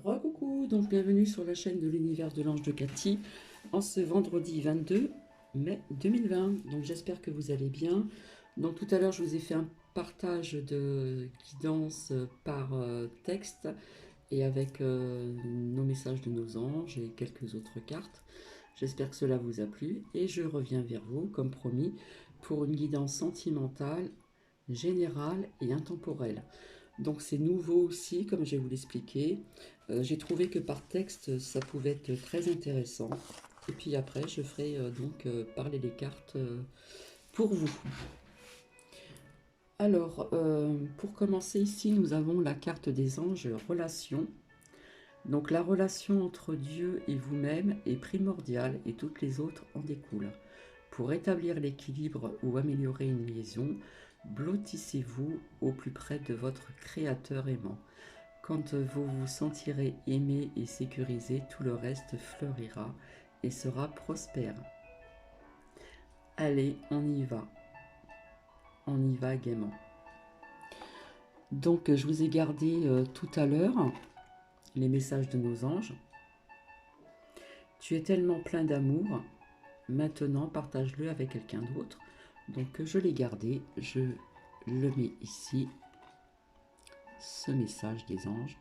Recoucou, donc bienvenue sur la chaîne de l'univers de l'ange de Cathy en ce vendredi 22 mai 2020. Donc j'espère que vous allez bien. Donc tout à l'heure je vous ai fait un partage de guidance par texte et avec nos messages de nos anges et quelques autres cartes. J'espère que cela vous a plu et je reviens vers vous comme promis pour une guidance sentimentale, générale et intemporelle. Donc c'est nouveau aussi, comme je vais vous l'expliquer. J'ai trouvé que par texte, ça pouvait être très intéressant. Et puis après, je ferai parler les cartes pour vous. Alors, pour commencer ici, nous avons la carte des anges, relation. Donc la relation entre Dieu et vous-même est primordiale et toutes les autres en découlent. Pour établir l'équilibre ou améliorer une liaison, blottissez-vous au plus près de votre Créateur aimant. Quand vous vous sentirez aimé et sécurisé, tout le reste fleurira et sera prospère. Allez, on y va gaiement. Donc je vous ai gardé tout à l'heure les messages de nos anges. Tu es tellement plein d'amour, maintenant partage-le avec quelqu'un d'autre. Donc je l'ai gardé, je le mets ici, ce message des anges.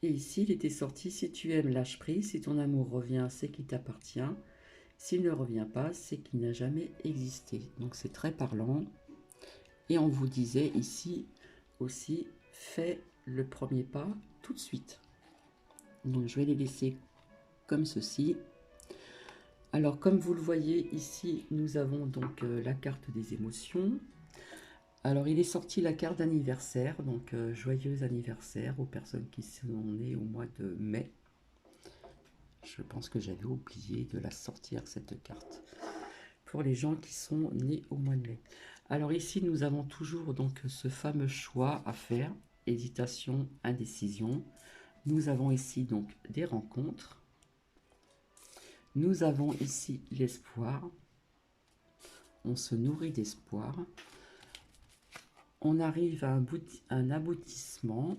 Et ici, il était sorti, si tu aimes, lâche prise, si ton amour revient, c'est qu'il t'appartient. S'il ne revient pas, c'est qu'il n'a jamais existé. Donc c'est très parlant. Et on vous disait ici aussi, fais le premier pas tout de suite. Donc je vais les laisser comme ceci. Alors comme vous le voyez ici, nous avons donc la carte des émotions. Alors il est sorti la carte d'anniversaire, donc joyeux anniversaire aux personnes qui sont nées au mois de mai. Je pense que j'avais oublié de la sortir cette carte. Pour les gens qui sont nés au mois de mai. Alors ici nous avons toujours donc ce fameux choix à faire, hésitation, indécision. Nous avons ici donc des rencontres. Nous avons ici l'espoir. On se nourrit d'espoir. On arrive à un aboutissement.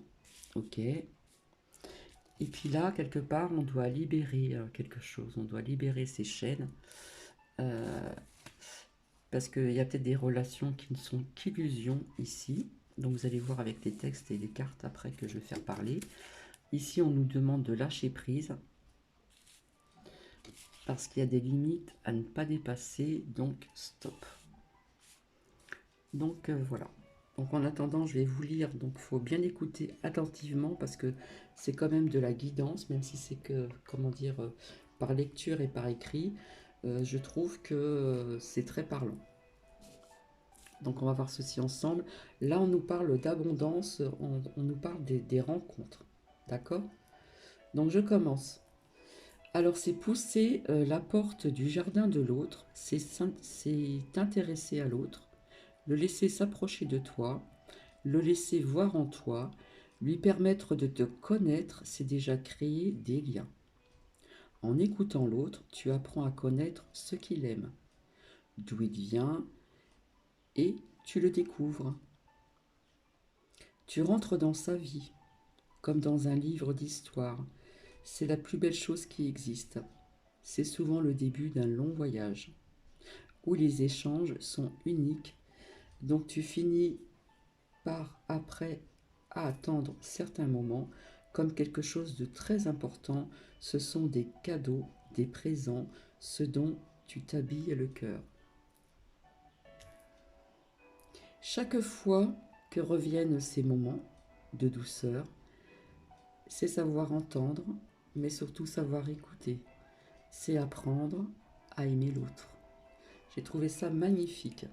Ok. Et puis là, quelque part, on doit libérer quelque chose. On doit libérer ces chaînes. Parce qu'il y a peut-être des relations qui ne sont qu'illusions ici. Donc vous allez voir avec les textes et les cartes après que je vais faire parler. Ici, on nous demande de lâcher prise. Parce qu'il y a des limites à ne pas dépasser. Donc, stop. Donc, voilà. Donc, en attendant, je vais vous lire. Donc, il faut bien écouter attentivement parce que c'est quand même de la guidance, même si c'est que, comment dire, par lecture et par écrit. Je trouve que c'est très parlant. Donc on va voir ceci ensemble. Là, on nous parle d'abondance, on nous parle des rencontres. D'accord? Donc je commence. Alors c'est pousser la porte du jardin de l'autre, c'est t'intéresser à l'autre, le laisser s'approcher de toi, le laisser voir en toi, lui permettre de te connaître, c'est déjà créer des liens. En écoutant l'autre, tu apprends à connaître ce qu'il aime, d'où il vient, et tu le découvres. Tu rentres dans sa vie, comme dans un livre d'histoire. C'est la plus belle chose qui existe. C'est souvent le début d'un long voyage, où les échanges sont uniques, donc tu finis par après à attendre certains moments comme quelque chose de très important. Ce sont des cadeaux, des présents, ce dont tu t'habilles le cœur. Chaque fois que reviennent ces moments de douceur, c'est savoir entendre, mais surtout savoir écouter. C'est apprendre à aimer l'autre. J'ai trouvé ça magnifique.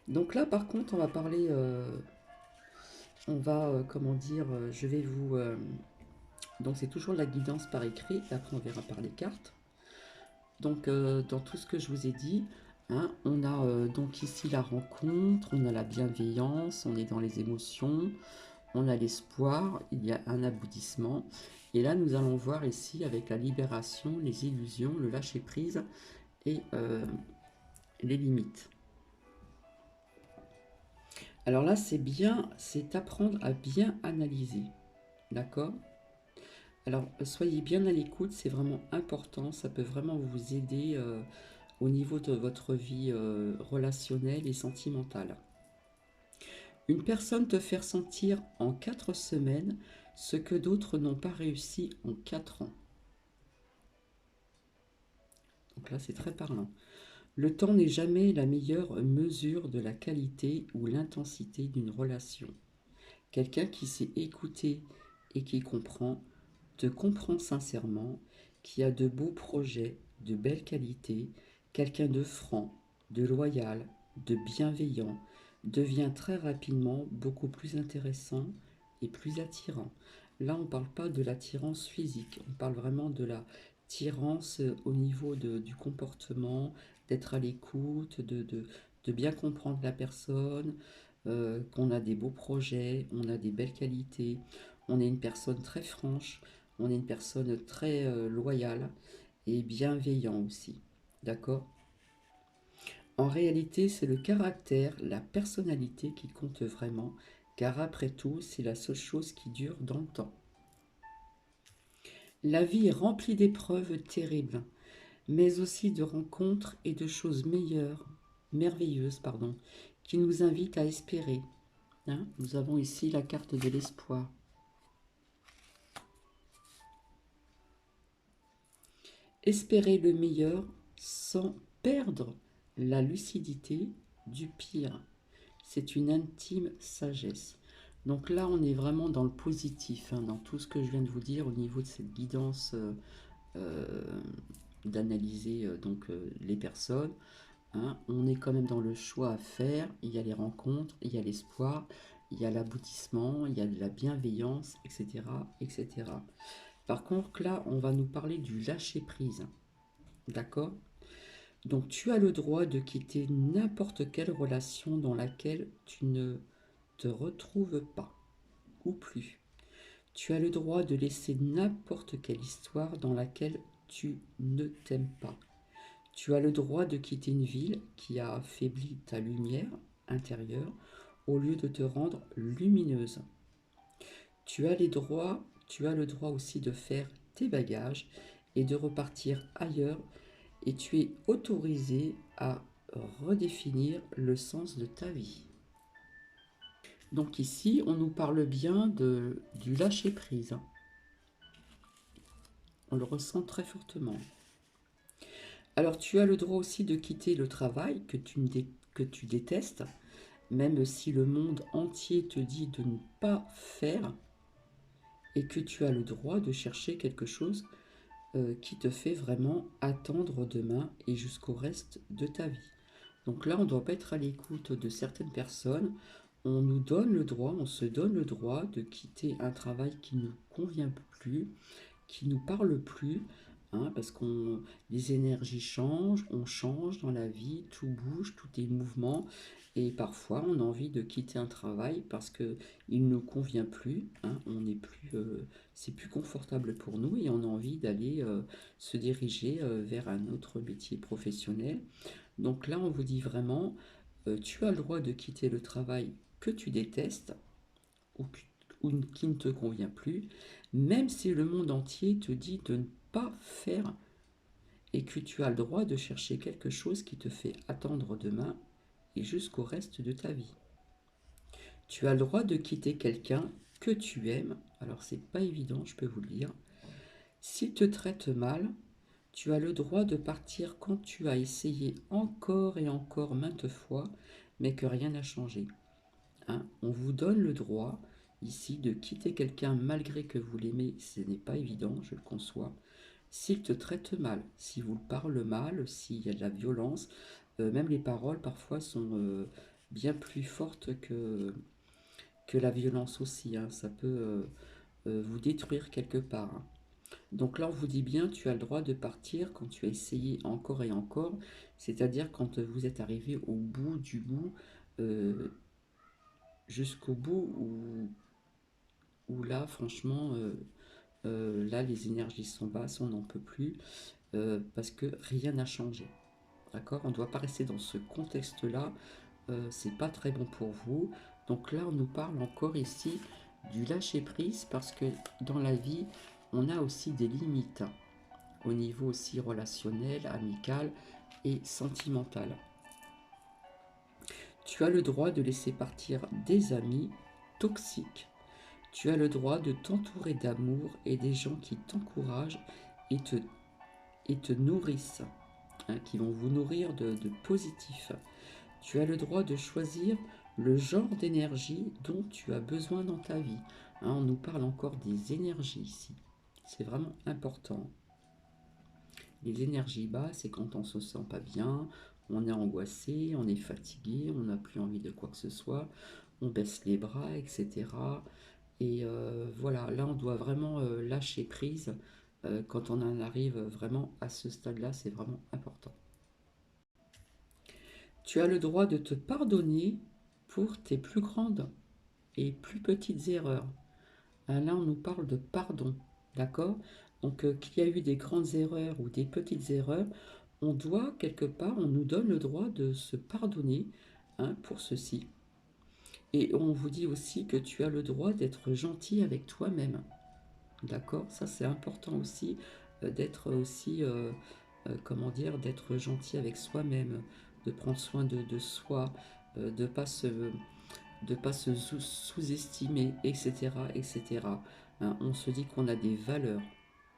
Donc là, par contre, on va parler, comment dire, je vais vous... donc c'est toujours de la guidance par écrit, et après on verra par les cartes. Donc dans tout ce que je vous ai dit, hein, on a donc ici la rencontre, on a la bienveillance, on est dans les émotions, on a l'espoir, il y a un aboutissement. Et là, nous allons voir ici avec la libération, les illusions, le lâcher-prise et les limites. Alors là, c'est bien, c'est apprendre à bien analyser. D'accord? Alors, soyez bien à l'écoute, c'est vraiment important, ça peut vraiment vous aider au niveau de votre vie relationnelle et sentimentale. Une personne te fait ressentir en 4 semaines ce que d'autres n'ont pas réussi en 4 ans. Donc là, c'est très parlant. Le temps n'est jamais la meilleure mesure de la qualité ou l'intensité d'une relation. Quelqu'un qui sait écouter et qui comprend, te comprend sincèrement, qui a de beaux projets, de belles qualités, quelqu'un de franc, de loyal, de bienveillant, devient très rapidement beaucoup plus intéressant et plus attirant. Là, on ne parle pas de l'attirance physique, on parle vraiment de l'attirance au niveau du comportement, d'être à l'écoute, de bien comprendre la personne, qu'on a des beaux projets, on a des belles qualités, on est une personne très franche, on est une personne très loyale et bienveillant aussi. D'accord? En réalité, c'est le caractère, la personnalité qui compte vraiment, car après tout, c'est la seule chose qui dure dans le temps. La vie est remplie d'épreuves terribles, mais aussi de rencontres et de choses meilleures, merveilleuses, pardon, qui nous invitent à espérer. Hein, nous avons ici la carte de l'espoir. Espérer le meilleur sans perdre la lucidité du pire. C'est une intime sagesse. Donc là, on est vraiment dans le positif, hein, dans tout ce que je viens de vous dire au niveau de cette guidance euh, d'analyser les personnes. Hein. On est quand même dans le choix à faire. Il y a les rencontres, il y a l'espoir, il y a l'aboutissement, il y a de la bienveillance, etc., etc. Par contre, là, on va nous parler du lâcher-prise. D'accord? Donc, tu as le droit de quitter n'importe quelle relation dans laquelle tu ne te retrouves pas ou plus. Tu as le droit de laisser n'importe quelle histoire dans laquelle tu ne t'aimes pas. Tu as le droit de quitter une ville qui a affaibli ta lumière intérieure au lieu de te rendre lumineuse. Tu as le droit aussi de faire tes bagages et de repartir ailleurs et tu es autorisé à redéfinir le sens de ta vie. Donc ici, on nous parle bien du lâcher-prise. On le ressent très fortement. Alors tu as le droit aussi de quitter le travail que tu détestes, même si le monde entier te dit de ne pas faire, et que tu as le droit de chercher quelque chose qui te fait vraiment attendre demain et jusqu'au reste de ta vie. Donc là, on ne doit pas être à l'écoute de certaines personnes. On nous donne le droit, on se donne le droit de quitter un travail qui ne nous convient plus, qui ne nous parle plus, hein, parce que les énergies changent, on change dans la vie, tout bouge, tout est mouvement, et parfois on a envie de quitter un travail parce que il ne nous convient plus, hein, on n'est plus, c'est plus confortable pour nous et on a envie d'aller se diriger vers un autre métier professionnel. Donc là, on vous dit vraiment, tu as le droit de quitter le travail que tu détestes ou, ou qui ne te convient plus, même si le monde entier te dit de ne pas faire et que tu as le droit de chercher quelque chose qui te fait attendre demain et jusqu'au reste de ta vie. Tu as le droit de quitter quelqu'un que tu aimes, alors c'est pas évident, je peux vous le dire. S'il te traite mal, tu as le droit de partir quand tu as essayé encore et encore maintes fois, mais que rien n'a changé. Hein, on vous donne le droit ici de quitter quelqu'un malgré que vous l'aimez, ce n'est pas évident, je le conçois. S'il te traite mal, s'il vous parle mal, s'il y a de la violence, même les paroles parfois sont bien plus fortes que la violence aussi. Hein, ça peut vous détruire quelque part. Hein. Donc là, on vous dit bien, tu as le droit de partir quand tu as essayé encore et encore, c'est-à-dire quand vous êtes arrivé au bout du bout, euh, jusqu'au bout où là, franchement, là, les énergies sont basses, on n'en peut plus, parce que rien n'a changé. D'accord? On ne doit pas rester dans ce contexte-là, c'est pas très bon pour vous. Donc là, on nous parle encore ici du lâcher-prise parce que dans la vie, on a aussi des limites au niveau aussi relationnel, amical et sentimental. Tu as le droit de laisser partir des amis toxiques. Tu as le droit de t'entourer d'amour et des gens qui t'encouragent et te nourrissent, hein, qui vont vous nourrir de positif. Tu as le droit de choisir le genre d'énergie dont tu as besoin dans ta vie. Hein, on nous parle encore des énergies ici. C'est vraiment important. Les énergies basses, c'est quand on se sent pas bien, on est angoissé, on est fatigué, on n'a plus envie de quoi que ce soit, on baisse les bras, etc. Et voilà, là on doit vraiment lâcher prise. Quand on en arrive vraiment à ce stade-là, c'est vraiment important. Tu as le droit de te pardonner pour tes plus grandes et plus petites erreurs. Là, on nous parle de pardon, d'accord? Donc, qu'il y a eu des grandes erreurs ou des petites erreurs, on doit, quelque part, on nous donne le droit de se pardonner, hein, pour ceci. Et on vous dit aussi que tu as le droit d'être gentil avec toi-même, d'accord? Ça, c'est important aussi, d'être aussi, comment dire, d'être gentil avec soi-même, de prendre soin de soi, de pas se sous-estimer, etc., etc. Hein, on se dit qu'on a des valeurs,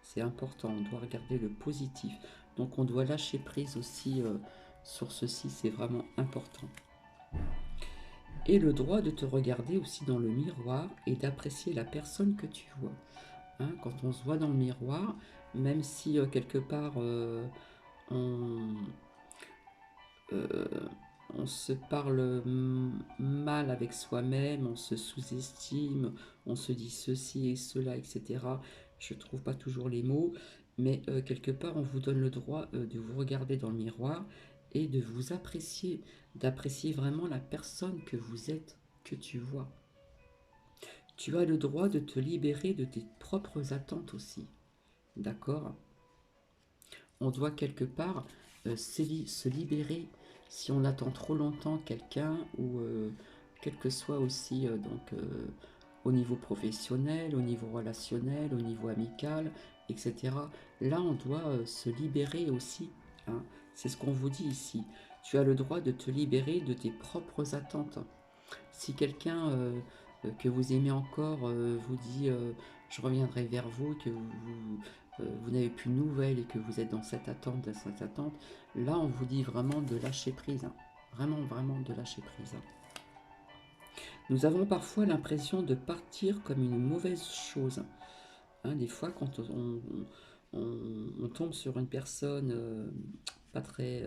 c'est important, on doit regarder le positif. Donc on doit lâcher prise aussi sur ceci, c'est vraiment important. Et le droit de te regarder aussi dans le miroir et d'apprécier la personne que tu vois. Hein, quand on se voit dans le miroir, même si quelque part on, euh, on se parle mal avec soi-même, on se sous-estime, on se dit ceci et cela, etc. Je ne trouve pas toujours les mots, mais quelque part, on vous donne le droit de vous regarder dans le miroir et de vous apprécier, d'apprécier vraiment la personne que vous êtes, que tu vois. Tu as le droit de te libérer de tes propres attentes aussi, d'accord? On doit quelque part se libérer si on attend trop longtemps quelqu'un ou quel que soit aussi au niveau professionnel, au niveau relationnel, au niveau amical, etc. Là, on doit se libérer aussi, hein. C'est ce qu'on vous dit ici. Tu as le droit de te libérer de tes propres attentes. Si quelqu'un que vous aimez encore vous dit je reviendrai vers vous, que vous n'avez plus de nouvelles et que vous êtes dans cette attente, là on vous dit vraiment de lâcher prise, hein. Vraiment, vraiment de lâcher prise, hein. Nous avons parfois l'impression de partir comme une mauvaise chose, hein. Des fois quand on tombe sur une personne pas très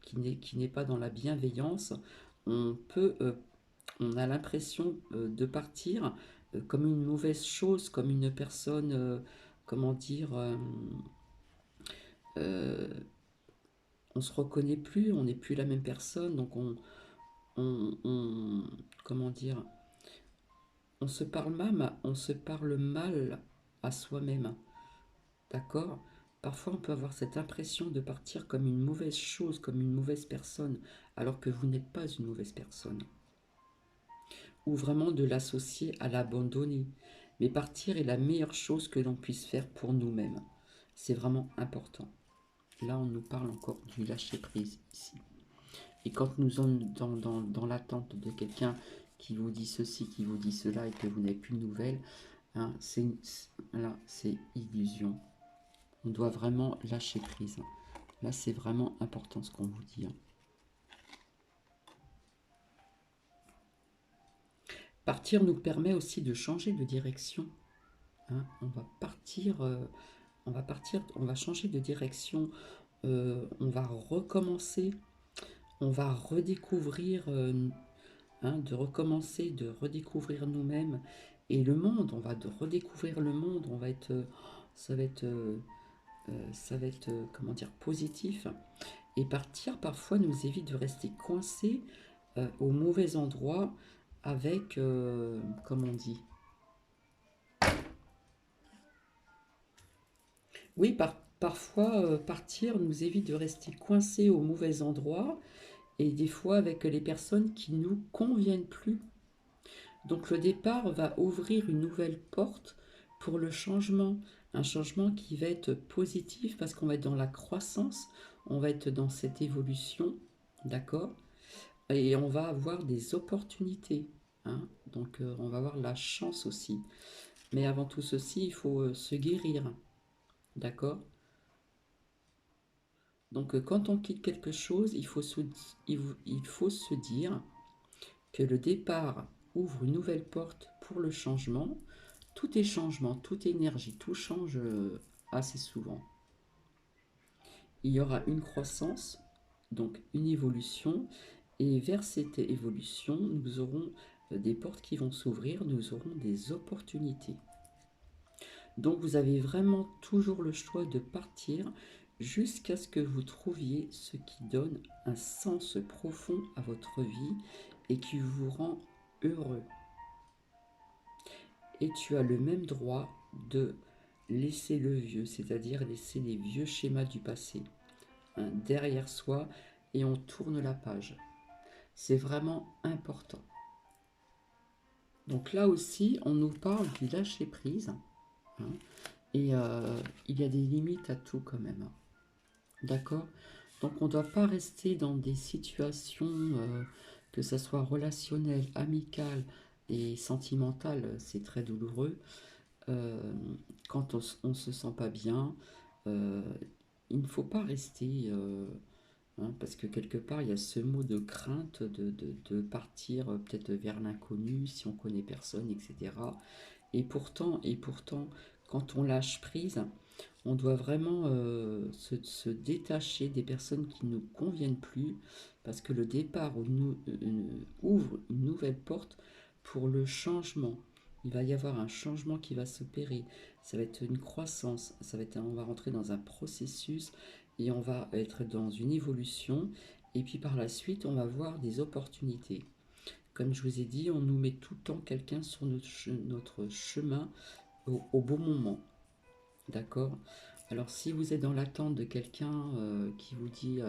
qui n'est pas dans la bienveillance, on peut on a l'impression de partir comme une mauvaise chose, comme une personne, comment dire, euh, on se reconnaît plus, on n'est plus la même personne, donc comment dire, on se parle mal à soi-même, d'accord? Parfois, on peut avoir cette impression de partir comme une mauvaise chose, comme une mauvaise personne, alors que vous n'êtes pas une mauvaise personne. Ou vraiment de l'associer à l'abandonner. Mais partir est la meilleure chose que l'on puisse faire pour nous-mêmes. C'est vraiment important. Là, on nous parle encore du lâcher-prise ici. Et quand nous sommes dans l'attente de quelqu'un qui vous dit ceci, qui vous dit cela, et que vous n'avez plus de nouvelles, hein, c'est illusion. On doit vraiment lâcher prise. Là, c'est vraiment important ce qu'on vous dit, hein. Partir nous permet aussi de changer de direction, hein. On va changer de direction, on va recommencer, on va redécouvrir, de recommencer, de redécouvrir nous-mêmes et le monde. On va redécouvrir le monde. On va être, ça va être, comment dire, positif. Et partir parfois nous évite de rester coincés au mauvais endroit avec, comme on dit. Oui, parfois partir nous évite de rester coincés au mauvais endroit et des fois avec les personnes qui nous conviennent plus. Donc le départ va ouvrir une nouvelle porte pour le changement, un changement qui va être positif parce qu'on va être dans la croissance, on va être dans cette évolution, d'accord? Et on va avoir des opportunités, hein? Donc on va avoir la chance aussi. Mais avant tout ceci, il faut se guérir, d'accord? Donc quand on quitte quelque chose, il faut se dire que le départ ouvre une nouvelle porte pour le changement. Tout est changement, toute énergie, tout change assez souvent. Il y aura une croissance, donc une évolution, et vers cette évolution, nous aurons des portes qui vont s'ouvrir, nous aurons des opportunités. Donc vous avez vraiment toujours le choix de partir jusqu'à ce que vous trouviez ce qui donne un sens profond à votre vie et qui vous rend heureux. Et tu as le même droit de laisser le vieux, c'est-à-dire laisser les vieux schémas du passé, hein, derrière soi, et on tourne la page. C'est vraiment important. Donc là aussi, on nous parle du lâcher-prise, hein, et il y a des limites à tout quand même. D'accord? Donc on ne doit pas rester dans des situations, que ce soit relationnelles, amicales et sentimentales, c'est très douloureux. Euh, Quand on ne se sent pas bien, euh, il ne faut pas rester, hein, parce que quelque part il y a ce mot de crainte de partir peut-être vers l'inconnu si on connaît personne, etc. Et pourtant, quand on lâche prise, on doit vraiment se détacher des personnes qui ne nous conviennent plus, parce que le départ ouvre une nouvelle porte pour le changement. Il va y avoir un changement qui va s'opérer. Ça va être une croissance. On va rentrer dans un processus et on va être dans une évolution. Et puis par la suite, on va voir des opportunités. Comme je vous ai dit, on nous met tout le temps quelqu'un sur notre chemin au bon moment. D'accord? Alors si vous êtes dans l'attente de quelqu'un qui vous dit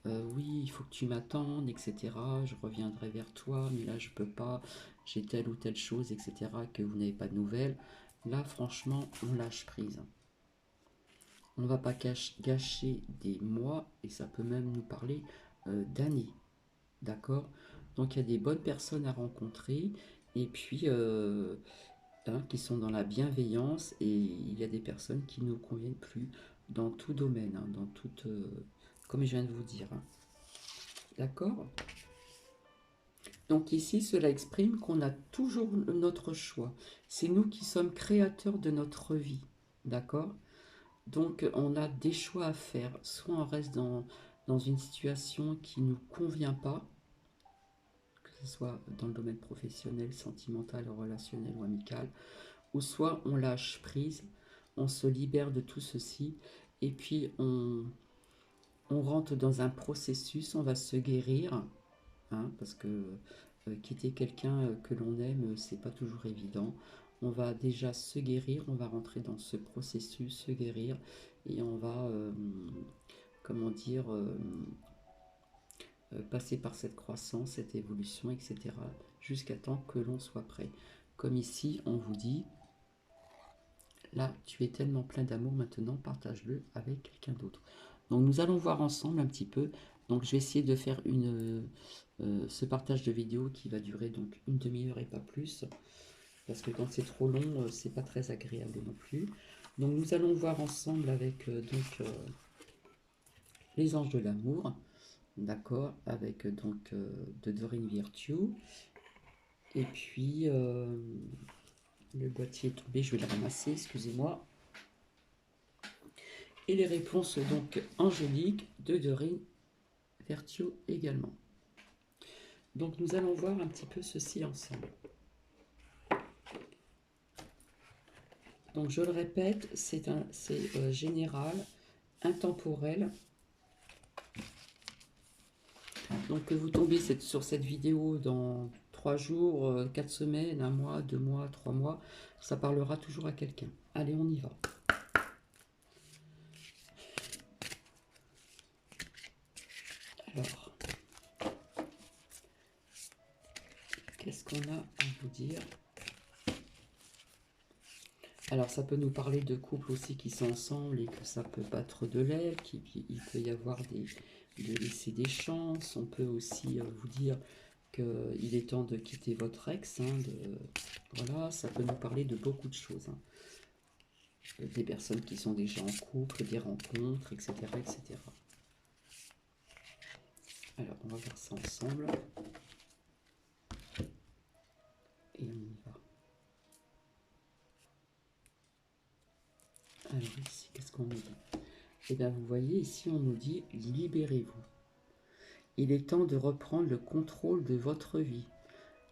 oui, il faut que tu m'attendes, etc., je reviendrai vers toi, mais là je peux pas, j'ai telle ou telle chose, etc., que vous n'avez pas de nouvelles, là franchement, on lâche prise. On ne va pas gâcher des mois, et ça peut même nous parler d'années. D'accord? Donc il y a des bonnes personnes à rencontrer, et puis hein, qui sont dans la bienveillance, et il y a des personnes qui ne nous conviennent plus dans tout domaine, hein, dans toute, comme je viens de vous dire, hein. D'accord? Donc ici, cela exprime qu'on a toujours notre choix. C'est nous qui sommes créateurs de notre vie. D'accord? Donc on a des choix à faire. Soit on reste dans une situation qui ne nous convient pas, que ce soit dans le domaine professionnel, sentimental, relationnel ou amical, ou soit on lâche prise, on se libère de tout ceci, et puis on rentre dans un processus, on va se guérir, hein, parce que quitter quelqu'un que l'on aime, c'est pas toujours évident. On va déjà se guérir, on va rentrer dans ce processus, se guérir, et on va, comment dire, passer par cette croissance, cette évolution, etc., jusqu'à temps que l'on soit prêt. Comme ici, on vous dit, là, tu es tellement plein d'amour maintenant, partage-le avec quelqu'un d'autre. Donc nous allons voir ensemble un petit peu. Donc je vais essayer de faire ce partage de vidéo qui va durer donc une demi-heure et pas plus. Parce que quand c'est trop long, c'est pas très agréable non plus. Donc nous allons voir ensemble avec les anges de l'amour. D'accord, avec de Doreen Virtue. Et puis le boîtier est tombé, je vais le ramasser, excusez-moi. Et les réponses donc angéliques de Doreen Virtue également. Donc nous allons voir un petit peu ceci ensemble. Donc je le répète, c'est général, intemporel. Donc que vous tombez sur cette vidéo dans 3 jours, 4 semaines, 1 mois, 2 mois, 3 mois, ça parlera toujours à quelqu'un. Allez, on y va. Alors, qu'est-ce qu'on qu'on a à vous dire? Alors, ça peut nous parler de couples aussi qui sont ensemble et que ça peut battre de l'aile, qu'il peut y avoir de laisser des chances. On peut aussi vous dire qu'il est temps de quitter votre ex. Hein, voilà, ça peut nous parler de beaucoup de choses. Hein. Des personnes qui sont déjà en couple, des rencontres, etc., etc. Alors, on va voir ça ensemble. Et on y va. Alors ici, qu'est-ce qu'on nous dit? Eh bien, vous voyez, ici, on nous dit « Libérez-vous ». Il est temps de reprendre le contrôle de votre vie.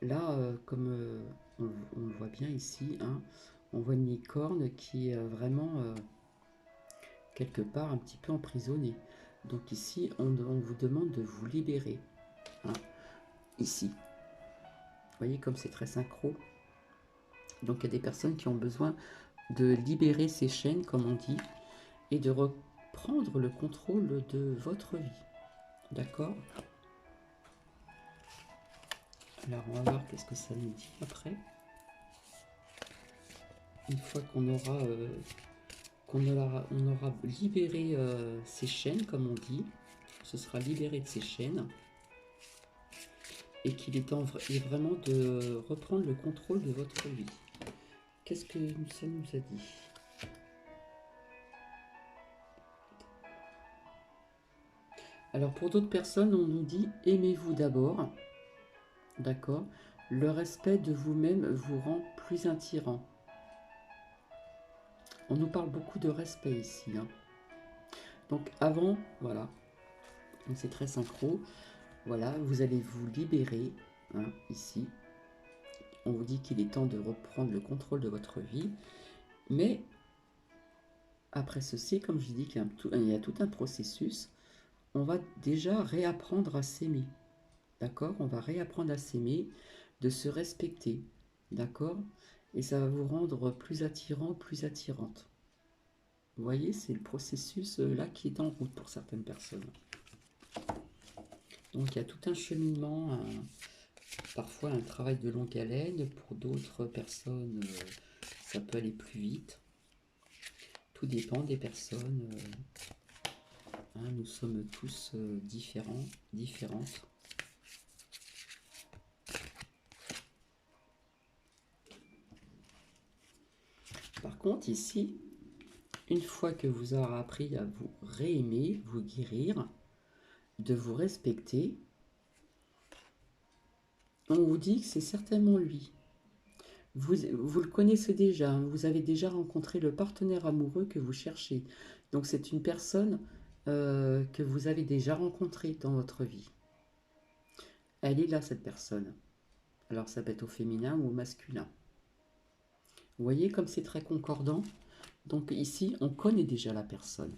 Là, comme on le voit bien ici, hein, on voit une licorne qui est vraiment, quelque part, un petit peu emprisonnée. Donc ici, on vous demande de vous libérer. Hein, ici. Vous voyez comme c'est très synchro. Donc il y a des personnes qui ont besoin de libérer ces chaînes, comme on dit, et de reprendre le contrôle de votre vie. D'accord? Alors on va voir qu'est-ce que ça nous dit après. Une fois qu'on aura, on aura libéré ces chaînes, comme on dit, ce sera libéré de ces chaînes, et qu'il est temps vraiment de reprendre le contrôle de votre vie. Qu'est-ce que ça nous a dit? Alors pour d'autres personnes, on nous dit « Aimez-vous d'abord ». D'accord? Le respect de vous-même vous rend plus un tyran. On nous parle beaucoup de respect ici. Hein. Donc avant, voilà, donc c'est très synchro. Voilà, vous allez vous libérer, hein, ici. On vous dit qu'il est temps de reprendre le contrôle de votre vie. Mais après ceci, comme je dis qu'il y a tout un processus, on va déjà réapprendre à s'aimer. D'accord? On va réapprendre à s'aimer, de se respecter. D'accord? Et ça va vous rendre plus attirant, plus attirante. Vous voyez, c'est le processus là qui est en route pour certaines personnes. Donc il y a tout un cheminement, parfois un travail de longue haleine. Pour d'autres personnes, ça peut aller plus vite. Tout dépend des personnes. Hein, nous sommes tous différents, différentes. Par contre, ici, une fois que vous aurez appris à vous réaimer, vous guérir, de vous respecter, on vous dit que c'est certainement lui. Vous le connaissez déjà, hein, vous avez déjà rencontré le partenaire amoureux que vous cherchez. Donc c'est une personne que vous avez déjà rencontrée dans votre vie. Elle est là, cette personne. Alors ça peut être au féminin ou au masculin. Vous voyez comme c'est très concordant. Donc ici, on connaît déjà la personne.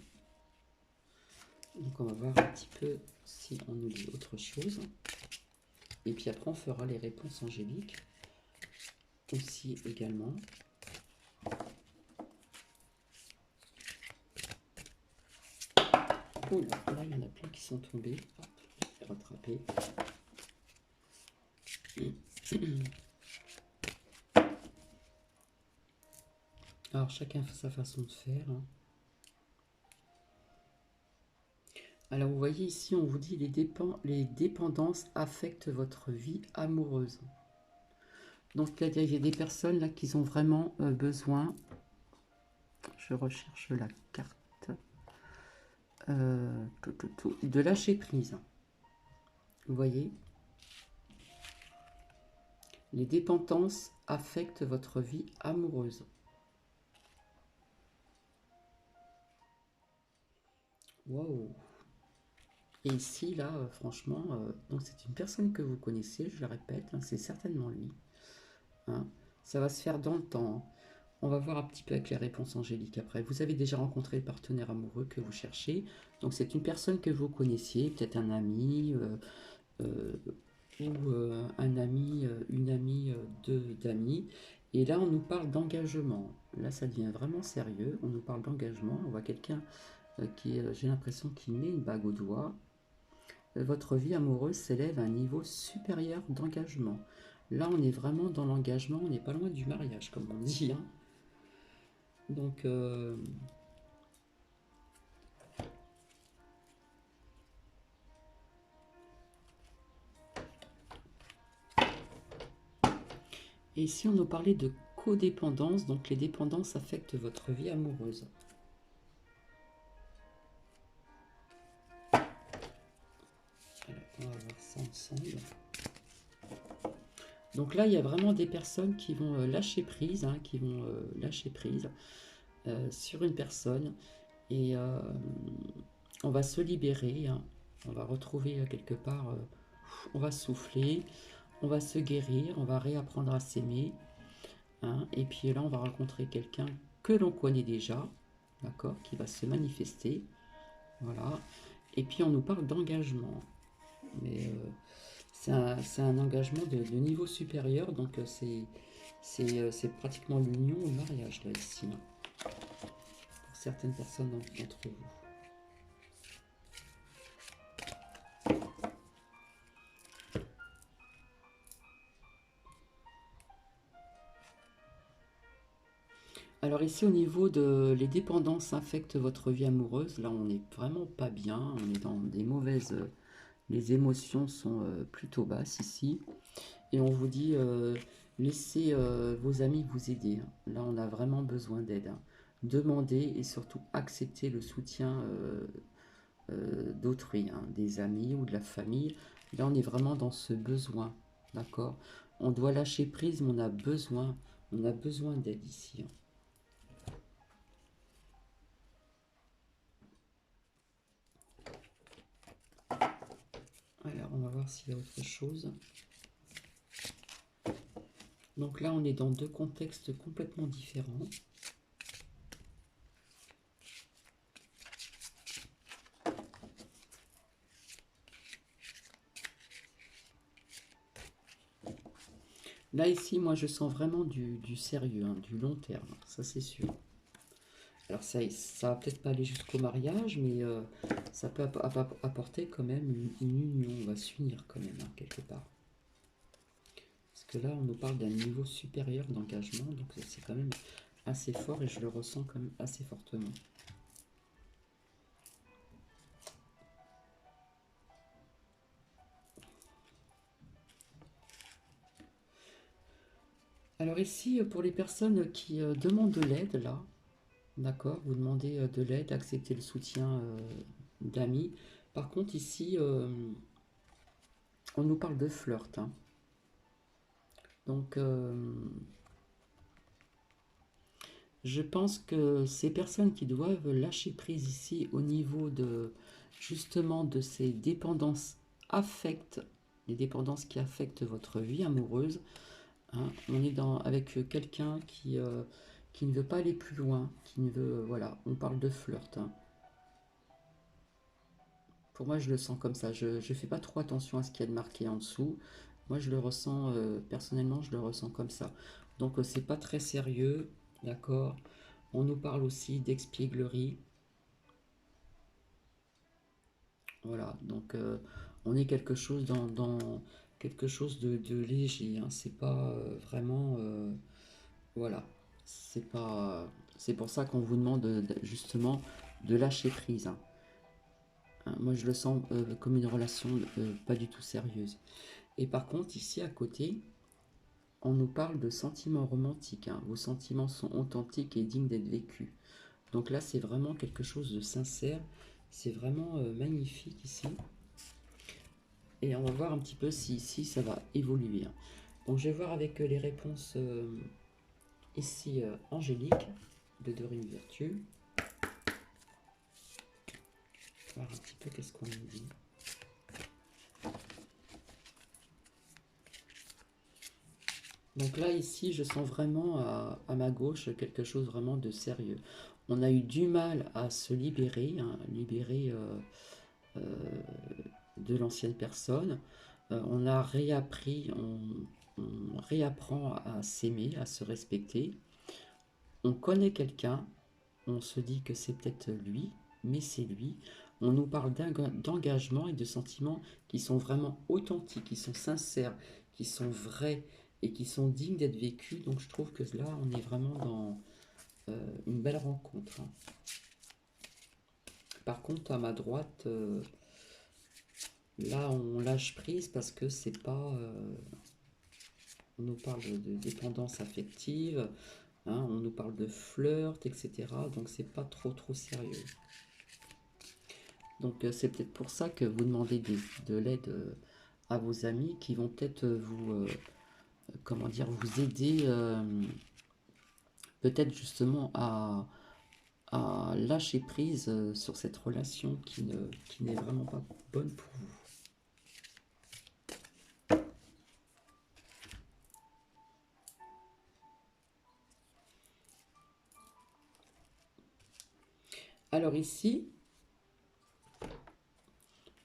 Donc on va voir un petit peu si on nous dit autre chose. Et puis après, on fera les réponses angéliques aussi également. Oh là, il y en a plein qui sont tombés. Hop, je vais rattraper. Alors, chacun fait sa façon de faire. Hein. Alors, vous voyez ici, on vous dit les dépendances affectent votre vie amoureuse. Donc, il y a des personnes là qui ont vraiment besoin. Je recherche la carte. De lâcher prise. Vous voyez? Les dépendances affectent votre vie amoureuse. Wow! Et ici, là, franchement, donc c'est une personne que vous connaissez, je le répète, hein, c'est certainement lui. Hein. Ça va se faire dans le temps. Hein. On va voir un petit peu avec les réponses angéliques après. Vous avez déjà rencontré le partenaire amoureux que vous cherchez. Donc c'est une personne que vous connaissiez, peut-être un ami ou un ami, une amie d'amis. Et là, on nous parle d'engagement. Là, ça devient vraiment sérieux. On nous parle d'engagement. On voit quelqu'un qui, j'ai l'impression, qu'il met une bague au doigt. Votre vie amoureuse s'élève à un niveau supérieur d'engagement. Là, on est vraiment dans l'engagement, on n'est pas loin du mariage, comme on dit, hein. Donc, et ici, on nous parlait de codépendance, donc les dépendances affectent votre vie amoureuse. Alors, on va voir ça ensemble. Donc là, il y a vraiment des personnes qui vont lâcher prise, hein, qui vont lâcher prise sur une personne. Et on va se libérer, hein. On va retrouver quelque part, on va souffler, on va se guérir, on va réapprendre à s'aimer, hein. Et puis là, on va rencontrer quelqu'un que l'on connaît déjà, d'accord, qui va se manifester. Voilà. Et puis on nous parle d'engagement. Mais c'est un engagement de niveau supérieur, donc c'est pratiquement l'union ou le mariage, là, ici, hein, pour certaines personnes d'entre vous. Alors ici, au niveau de les dépendances affectent votre vie amoureuse, là, on n'est vraiment pas bien, on est dans des mauvaises... les émotions sont plutôt basses ici. Et on vous dit, laissez vos amis vous aider, hein. Là, on a vraiment besoin d'aide, hein. Demandez et surtout acceptez le soutien d'autrui, hein, des amis ou de la famille. Là, on est vraiment dans ce besoin, d'accord? On doit lâcher prise, mais on a besoin d'aide ici, hein. Alors, on va voir s'il y a autre chose. Donc là, on est dans deux contextes complètement différents. Là, ici, moi, je sens vraiment du sérieux, hein, du long terme, ça c'est sûr. Alors, ça va peut-être pas aller jusqu'au mariage, mais ça peut apporter quand même une union. On va s'unir quand même, hein, quelque part. Parce que là, on nous parle d'un niveau supérieur d'engagement, donc c'est quand même assez fort et je le ressens quand même assez fortement. Alors ici, pour les personnes qui demandent de l'aide, là, d'accord, vous demandez de l'aide, acceptez le soutien d'amis. Par contre, ici, on nous parle de flirt, hein. Donc, je pense que ces personnes qui doivent lâcher prise ici au niveau de, justement, de ces dépendances affectent, les dépendances qui affectent votre vie amoureuse, hein. On est avec quelqu'un qui ne veut pas aller plus loin, qui ne veut, voilà, on parle de flirt, hein. Pour moi, je le sens comme ça. Je ne fais pas trop attention à ce qu'il y a de marqué en dessous. Moi, je le ressens, personnellement, je le ressens comme ça. Donc, c'est pas très sérieux, d'accord? On nous parle aussi d'expièglerie. Voilà, donc on est quelque chose dans quelque chose de léger, hein. C'est pas vraiment... voilà, c'est pas... C'est pour ça qu'on vous demande justement de lâcher prise, hein. Hein, moi, je le sens comme une relation pas du tout sérieuse. Et par contre, ici à côté, on nous parle de sentiments romantiques, hein. Vos sentiments sont authentiques et dignes d'être vécus. Donc là, c'est vraiment quelque chose de sincère. C'est vraiment magnifique ici. Et on va voir un petit peu si ça va évoluer, hein. Donc je vais voir avec les réponses ici angéliques de Dorine Virtue. Voir un petit peu qu'est-ce qu'on nous dit. Donc là, ici, je sens vraiment à ma gauche quelque chose vraiment de sérieux. On a eu du mal à se libérer, hein, libérer euh, de l'ancienne personne. On a réappris, on réapprend à s'aimer, à se respecter. On connaît quelqu'un, on se dit que c'est peut-être lui, mais c'est lui. On nous parle d'engagement et de sentiments qui sont vraiment authentiques, qui sont sincères, qui sont vraies et qui sont dignes d'être vécues. Donc je trouve que là, on est vraiment dans une belle rencontre, hein. Par contre, à ma droite, là, on lâche prise parce que c'est pas... on nous parle de dépendance affective, hein, on nous parle de flirt, etc. Donc c'est pas trop sérieux. Donc c'est peut-être pour ça que vous demandez de l'aide à vos amis qui vont peut-être vous, comment dire, vous aider peut-être justement à lâcher prise sur cette relation qui n'est vraiment pas bonne pour vous. Alors ici,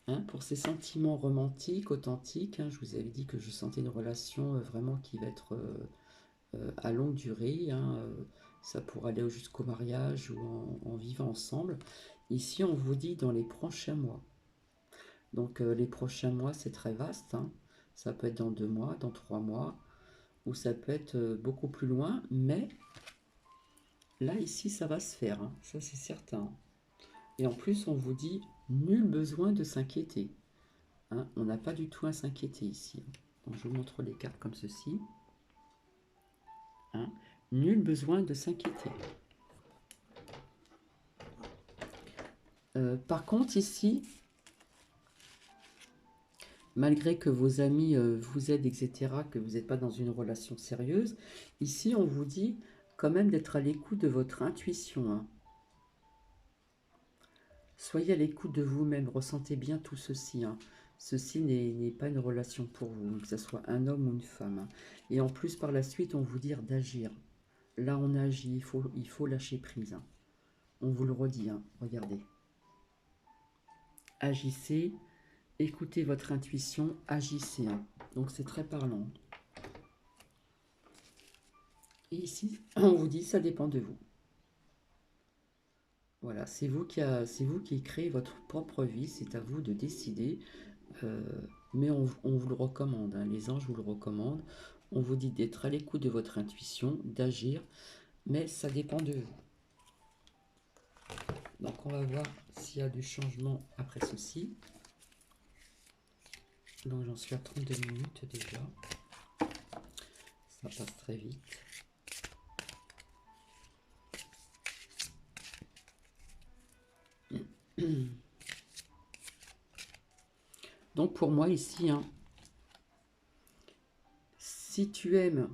hein, pour ces sentiments romantiques, authentiques, hein, je vous avais dit que je sentais une relation vraiment qui va être à longue durée, hein, ça pourrait aller jusqu'au mariage ou en vivant ensemble. Ici, on vous dit dans les prochains mois. Donc les prochains mois, c'est très vaste, hein. Ça peut être dans 2 mois, dans 3 mois, ou ça peut être beaucoup plus loin, mais là, ici, ça va se faire, hein. Ça c'est certain. Et en plus, on vous dit, nul besoin de s'inquiéter, hein. On n'a pas du tout à s'inquiéter ici. Donc, je vous montre les cartes comme ceci, hein. Nul besoin de s'inquiéter. Par contre, ici, malgré que vos amis vous aident, etc., que vous n'êtes pas dans une relation sérieuse, ici, on vous dit quand même d'être à l'écoute de votre intuition, hein. Soyez à l'écoute de vous-même, ressentez bien tout ceci, hein. Ceci n'est pas une relation pour vous, que ce soit un homme ou une femme, hein. Et en plus, par la suite, on vous dit d'agir. Là, on agit, il faut lâcher prise, hein. On vous le redit, hein. Regardez. Agissez, écoutez votre intuition, agissez, hein. Donc, c'est très parlant. Et ici, on vous dit, ça dépend de vous. Voilà, c'est vous qui créez votre propre vie, c'est à vous de décider. Mais on vous le recommande, hein, les anges vous le recommandent. On vous dit d'être à l'écoute de votre intuition, d'agir, mais ça dépend de vous. Donc on va voir s'il y a du changement après ceci. Donc j'en suis à 32 minutes déjà. Ça passe très vite. Donc pour moi ici, hein, si tu aimes,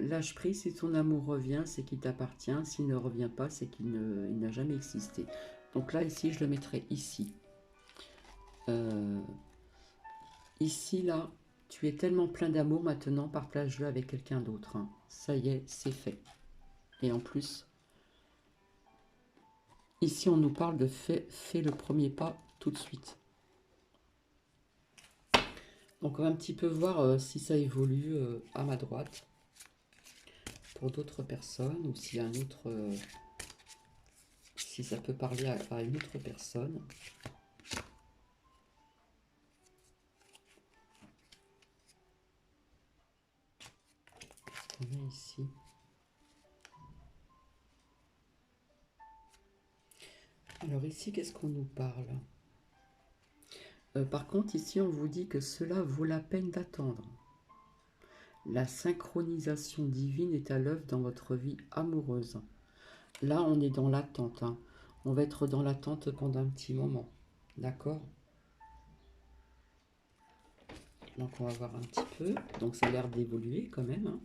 lâche prise. Si ton amour revient, c'est qu'il t'appartient. S'il ne revient pas, c'est qu'il n'a jamais existé. Donc là, ici, je le mettrai ici. Ici, là, tu es tellement plein d'amour maintenant, partage-le avec quelqu'un d'autre, hein. Ça y est, c'est fait. Et en plus, ici, on nous parle de fais le premier pas tout de suite. Donc, on va un petit peu voir si ça évolue à ma droite pour d'autres personnes ou s'il y a un autre... si ça peut parler à une autre personne. On est ici. Alors ici, qu'est-ce qu'on nous parle? Par contre, ici, on vous dit que cela vaut la peine d'attendre. La synchronisation divine est à l'œuvre dans votre vie amoureuse. Là, on est dans l'attente, hein. On va être dans l'attente pendant un petit moment. D'accord? Donc, on va voir un petit peu. Donc, ça a l'air d'évoluer quand même, hein.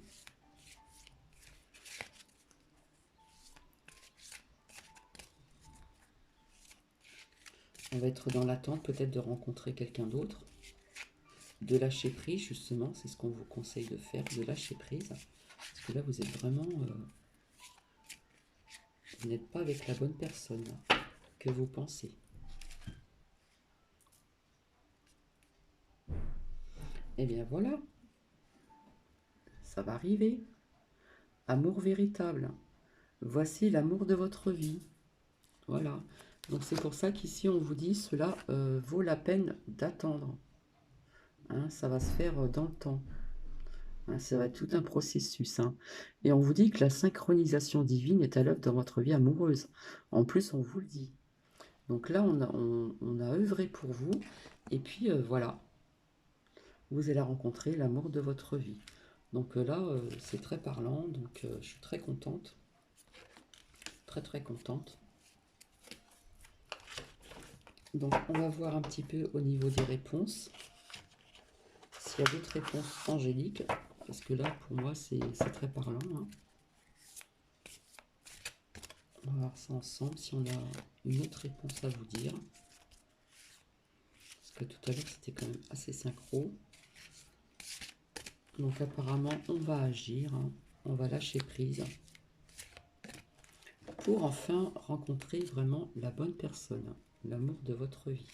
On va être dans l'attente peut-être de rencontrer quelqu'un d'autre. De lâcher prise, justement. C'est ce qu'on vous conseille de faire, de lâcher prise. Parce que là, vous êtes vraiment... vous n'êtes pas avec la bonne personne que vous pensez. Eh bien, voilà. Ça va arriver. Amour véritable. Voici l'amour de votre vie. Voilà. Donc c'est pour ça qu'ici on vous dit cela vaut la peine d'attendre. hein, ça va se faire dans le temps. Hein, ça va être tout un processus. Hein. Et on vous dit que la synchronisation divine est à l'œuvre dans votre vie amoureuse. En plus, on vous le dit. Donc là, on a œuvré pour vous. Et puis voilà, vous allez rencontrer l'amour de votre vie. Donc là, c'est très parlant. Donc je suis très contente. Très très contente. Donc on va voir un petit peu au niveau des réponses. S'il y a d'autres réponses angéliques. Parce que là, pour moi, c'est très parlant. Hein. On va voir ça ensemble, si on a une autre réponse à vous dire. Parce que tout à l'heure, c'était quand même assez synchro. Donc apparemment, on va agir. Hein. On va lâcher prise. Pour enfin rencontrer vraiment la bonne personne. L'amour de votre vie.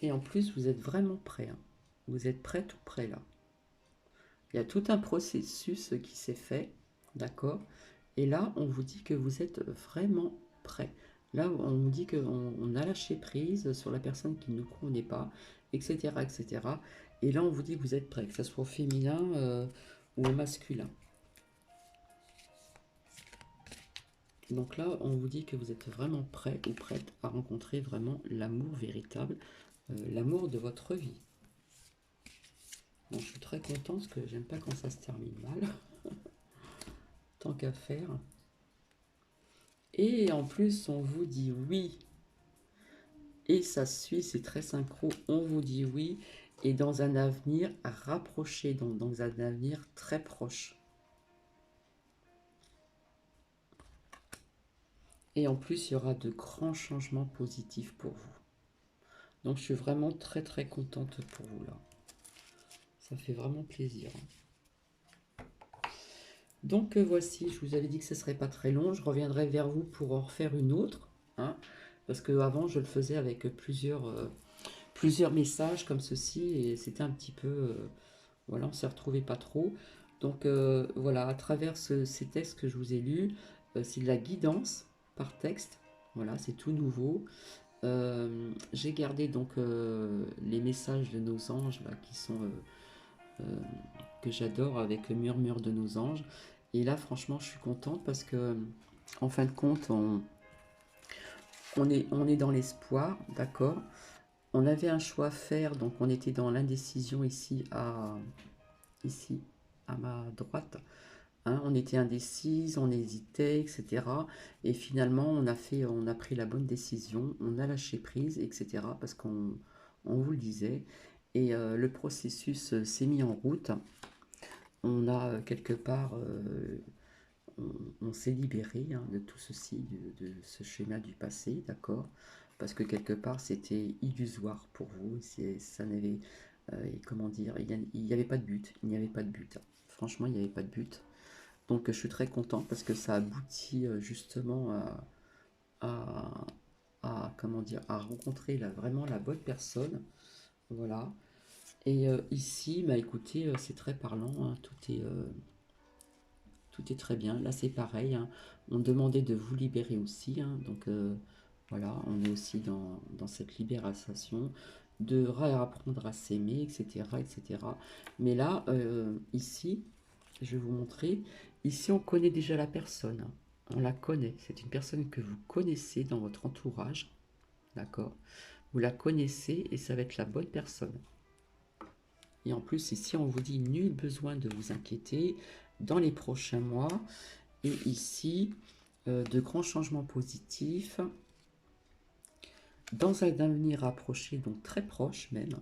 Et en plus, vous êtes vraiment prêt. Hein. Vous êtes prêt tout prêt là. Il y a tout un processus qui s'est fait. D'accord. Et là, on vous dit que vous êtes vraiment prêt. Là, on nous dit qu'on a lâché prise sur la personne qui ne nous connaît pas, etc., etc. Et là, on vous dit que vous êtes prêt, que ce soit au féminin ou au masculin. Donc là, on vous dit que vous êtes vraiment prêt ou prête à rencontrer vraiment l'amour véritable, l'amour de votre vie. Bon, je suis très contente parce que j'aime pas quand ça se termine mal. Tant qu'à faire. Et en plus, on vous dit oui. Et ça suit, c'est très synchro. On vous dit oui. Et dans un avenir rapproché, donc dans un avenir très proche. Et en plus, il y aura de grands changements positifs pour vous. Donc je suis vraiment très très contente pour vous là. Ça fait vraiment plaisir. Donc voici, je vous avais dit que ce ne serait pas très long. Je reviendrai vers vous pour en refaire une autre. Hein, parce qu'avant, je le faisais avec plusieurs messages comme ceci. Et c'était un petit peu... voilà, on ne s'est retrouvé pas trop. Donc voilà, à travers ces textes que je vous ai lus, c'est de la guidance par texte. Voilà, c'est tout nouveau. J'ai gardé donc les messages de nos anges là, qui sont que j'adore avec le murmure de nos anges. Et là, franchement, je suis contente parce que, en fin de compte, on est dans l'espoir, d'accord. On avait un choix à faire, donc on était dans l'indécision ici à ma droite. Hein, on était indécise, on hésitait, etc. Et finalement, on a pris la bonne décision, on a lâché prise, etc. Parce qu'on vous le disait. Et le processus s'est mis en route. On a quelque part, on s'est libéré hein, de tout ceci, de ce schéma du passé, d'accord. Parce que quelque part, c'était illusoire pour vous. Ça n'avait, comment dire, il n'y avait pas de but. Il n'y avait pas de but. Franchement, il n'y avait pas de but. Donc je suis très content parce que ça aboutit justement à, comment dire, à rencontrer vraiment la bonne personne. Voilà. Et ici, bah écoutez, c'est très parlant, hein, tout est très bien. Là c'est pareil, hein. On demandait de vous libérer aussi, hein, donc voilà, on est aussi dans cette libération, de réapprendre à s'aimer, etc., etc. Mais là, ici, je vais vous montrer. Ici, on connaît déjà la personne. Hein. On la connaît. C'est une personne que vous connaissez dans votre entourage. D'accord. Vous la connaissez et ça va être la bonne personne. Et en plus, ici, on vous dit nul besoin de vous inquiéter dans les prochains mois. Et ici, de grands changements positifs dans un avenir rapproché, donc très proche même.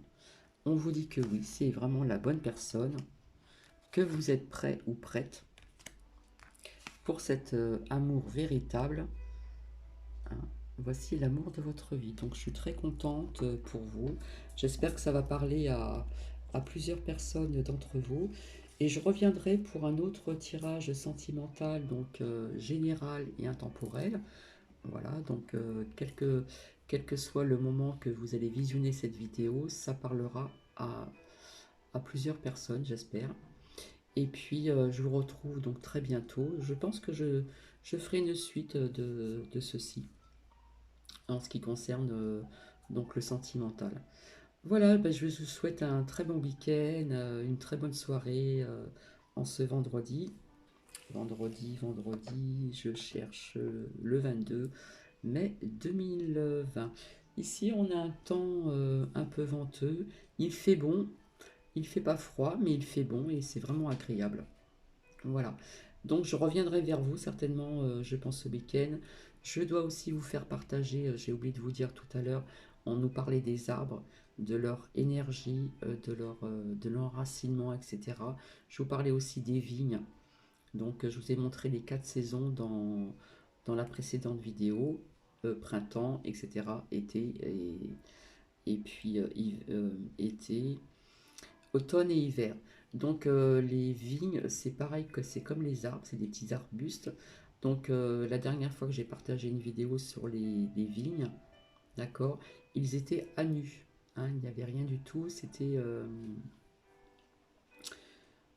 On vous dit que oui, c'est vraiment la bonne personne, que vous êtes prêt ou prête pour cet amour véritable. Hein. Voici l'amour de votre vie. Donc je suis très contente pour vous. J'espère que ça va parler à plusieurs personnes d'entre vous. Et je reviendrai pour un autre tirage sentimental, donc général et intemporel. Voilà, donc quel que soit le moment que vous allez visionner cette vidéo, ça parlera à plusieurs personnes, j'espère. Et puis, je vous retrouve donc très bientôt. Je pense que je ferai une suite de ceci. en ce qui concerne donc le sentimental. Voilà, bah, je vous souhaite un très bon week-end, une très bonne soirée en ce vendredi. Vendredi, je cherche le 22 mai 2020. Ici, on a un temps un peu venteux. Il fait bon, il fait pas froid, mais il fait bon et c'est vraiment agréable. Voilà. Donc, je reviendrai vers vous certainement, je pense, ce week-end. Je dois aussi vous faire partager, j'ai oublié de vous dire tout à l'heure, on nous parlait des arbres, de leur énergie, de l'enracinement, etc. Je vous parlais aussi des vignes. Donc, je vous ai montré les 4 saisons dans la précédente vidéo, printemps, etc., été, et puis été, automne et hiver. Donc, les vignes, c'est pareil que c'est comme les arbres, c'est des petits arbustes. Donc, la dernière fois que j'ai partagé une vidéo sur les vignes, d'accord, ils étaient à nu. Hein, il n'y avait rien du tout, c'était...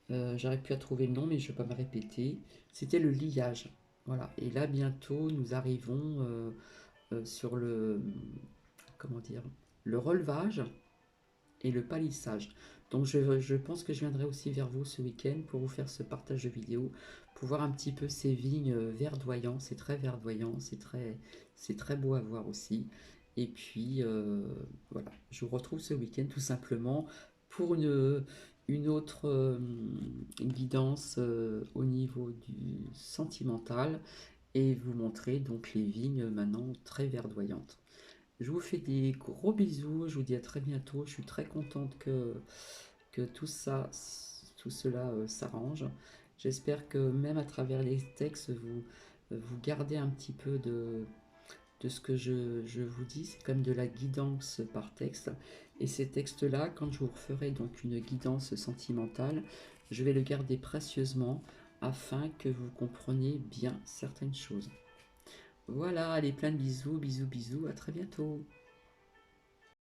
j'aurais pu à trouver le nom, mais je ne vais pas me répéter. C'était le liage. Voilà. Et là, bientôt, nous arrivons sur le, comment dire, le relevage et le palissage. Donc, je pense que je viendrai aussi vers vous ce week-end pour vous faire ce partage de vidéo, pour voir un petit peu ces vignes verdoyantes. C'est très verdoyant, c'est très beau à voir aussi. Et puis, voilà, je vous retrouve ce week-end tout simplement pour une autre guidance au niveau du sentimental et vous montrer donc les vignes maintenant très verdoyantes. Je vous fais des gros bisous, je vous dis à très bientôt. Je suis très contente que tout ça, tout cela s'arrange. J'espère que même à travers les textes, vous gardez un petit peu de ce que je vous dis. C'est comme de la guidance par texte. Et ces textes-là, quand je vous referai donc une guidance sentimentale, je vais le garder précieusement afin que vous compreniez bien certaines choses. Voilà, allez, plein de bisous, bisous, bisous, à très bientôt.